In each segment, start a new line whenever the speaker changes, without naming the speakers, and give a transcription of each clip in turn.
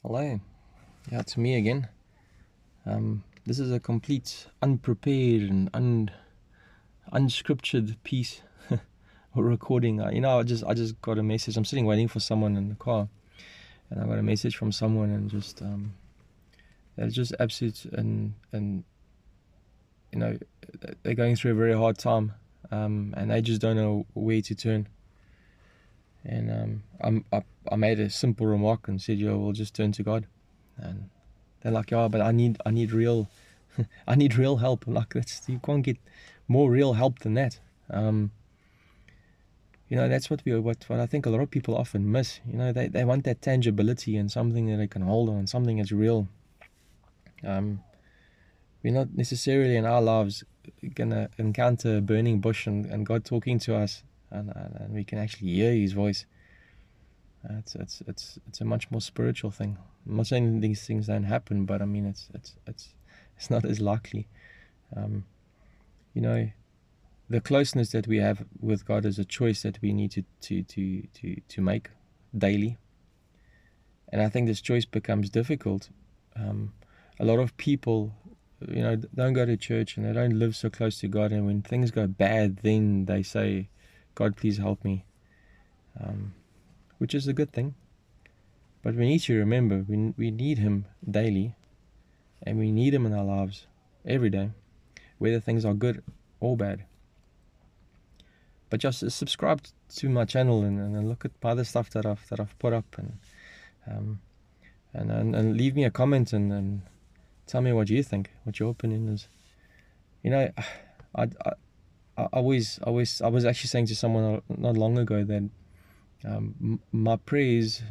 Hello, yeah, it's me again. This is a complete unprepared and unscriptured piece or recording. I just got a message. I'm sitting waiting for someone in the car, and I got a message from someone, and they're just absolute and they're going through a very hard time, and they just don't know where to turn. And I made a simple remark and said, "Yo, we'll just turn to God." And they're like, "Yeah, but I need real, I need real help." I'm like, you can't get more real help than that. That's what I think a lot of people often miss. They want that tangibility and something that they can hold on, something that's real. We're not necessarily in our lives gonna encounter a burning bush and God talking to us, and we can actually hear His voice. It's a much more spiritual thing. I'm not saying these things don't happen, but I mean it's not as likely. The closeness that we have with God is a choice that we need to make daily. And I think this choice becomes difficult. A lot of people, don't go to church and they don't live so close to God. And when things go bad, then they say, "God, please help me," which is a good thing. But we need to remember we need Him daily, and we need Him in our lives every day, whether things are good or bad. But just subscribe to my channel and look at other stuff that I've put up, and leave me a comment and tell me what you think, what your opinion is. I was actually saying to someone not long ago that my prayers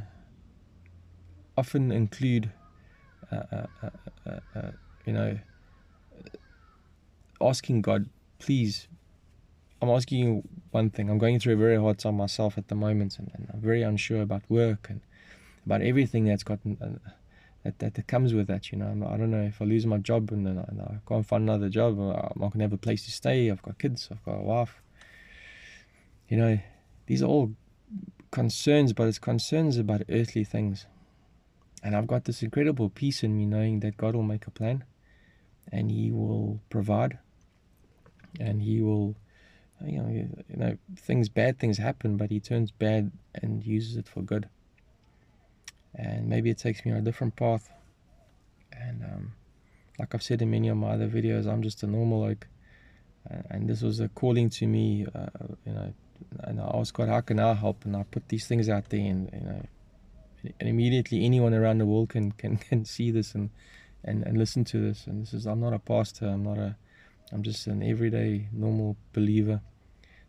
often include asking God, please, I'm asking you one thing. I'm going through a very hard time myself at the moment, and I'm very unsure about work and about everything that's gotten that comes with that. I don't know if I lose my job and then I can't find another job, or I'm not going to have a place to stay. I've got kids, I've got a wife. These are all concerns, but it's concerns about earthly things. And I've got this incredible peace in me knowing that God will make a plan, and He will provide, and He will, bad things happen, but He turns bad and uses it for good. And maybe it takes me on a different path. And like I've said in many of my other videos, I'm just a normal oak, and this was a calling to me. And I asked God, how can I help? And I put these things out there, and immediately anyone around the world can see this and listen to this. And I'm not a pastor. I'm just an everyday normal believer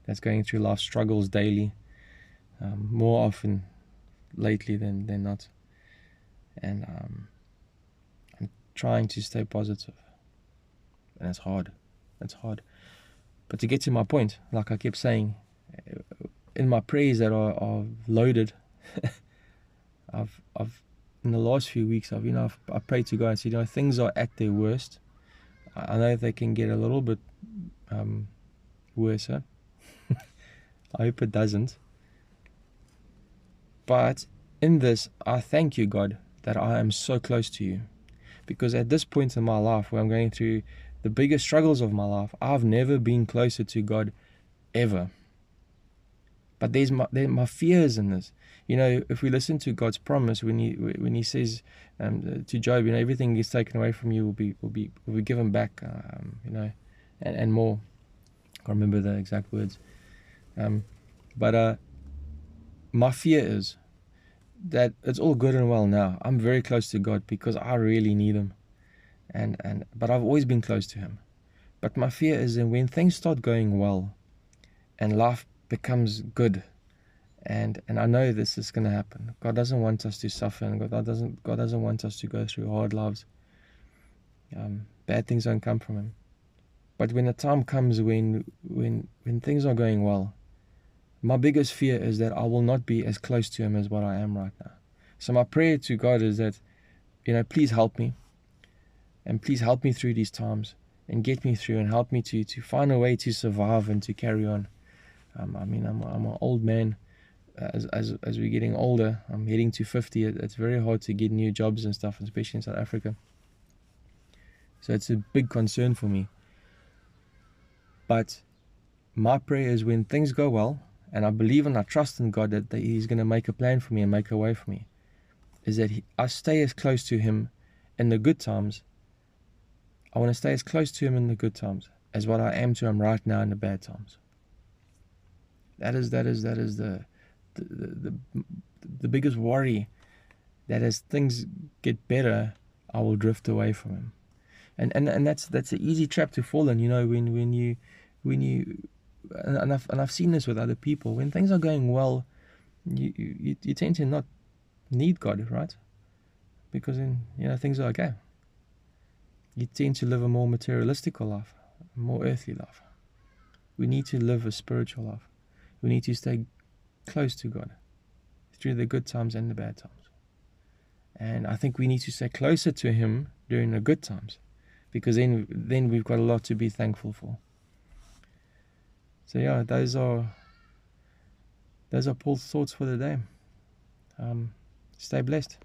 that's going through life struggles daily, more often lately than not. And I'm trying to stay positive, and it's hard. But to get to my point, like I kept saying, in my prayers that are loaded, I've in the last few weeks, I prayed to God and said, things are at their worst. I know they can get a little bit worse. I hope it doesn't. But in this, I thank you, God, that I am so close to you. Because at this point in my life, where I'm going through the biggest struggles of my life, I've never been closer to God ever. But there's my fears in this. If we listen to God's promise when He says to Job, everything is taken away from you will be given back, and more. I can't remember the exact words. But my fear is that it's all good and well now. I'm very close to God because I really need Him, but I've always been close to Him. But my fear is that when things start going well, and life becomes good, and I know this is going to happen. God doesn't want us to suffer, and God doesn't want us to go through hard lives. Bad things don't come from Him. But when the time comes when things are going well, my biggest fear is that I will not be as close to Him as what I am right now. So my prayer to God is that, please help me, and please help me through these times, and get me through, and help me to find a way to survive and to carry on. I'm an old man as we're getting older, I'm heading to 50. It's very hard to get new jobs and stuff, especially in South Africa. So it's a big concern for me. But my prayer is when things go well, and I believe and I trust in God that He's going to make a plan for me and make a way for me, is that I stay as close to Him in the good times. I want to stay as close to Him in the good times as what I am to Him right now in the bad times. That is the biggest worry, that as things get better, I will drift away from Him. And that's an easy trap to fall in, when you and I've seen this with other people. When things are going well, you tend to not need God, right? Because then things are okay. You tend to live a more materialistic life, a more earthly life. We need to live a spiritual life. We need to stay close to God through the good times and the bad times. And I think we need to stay closer to Him during the good times, because then we've got a lot to be thankful for. So yeah, those are Paul's thoughts for the day. Stay blessed.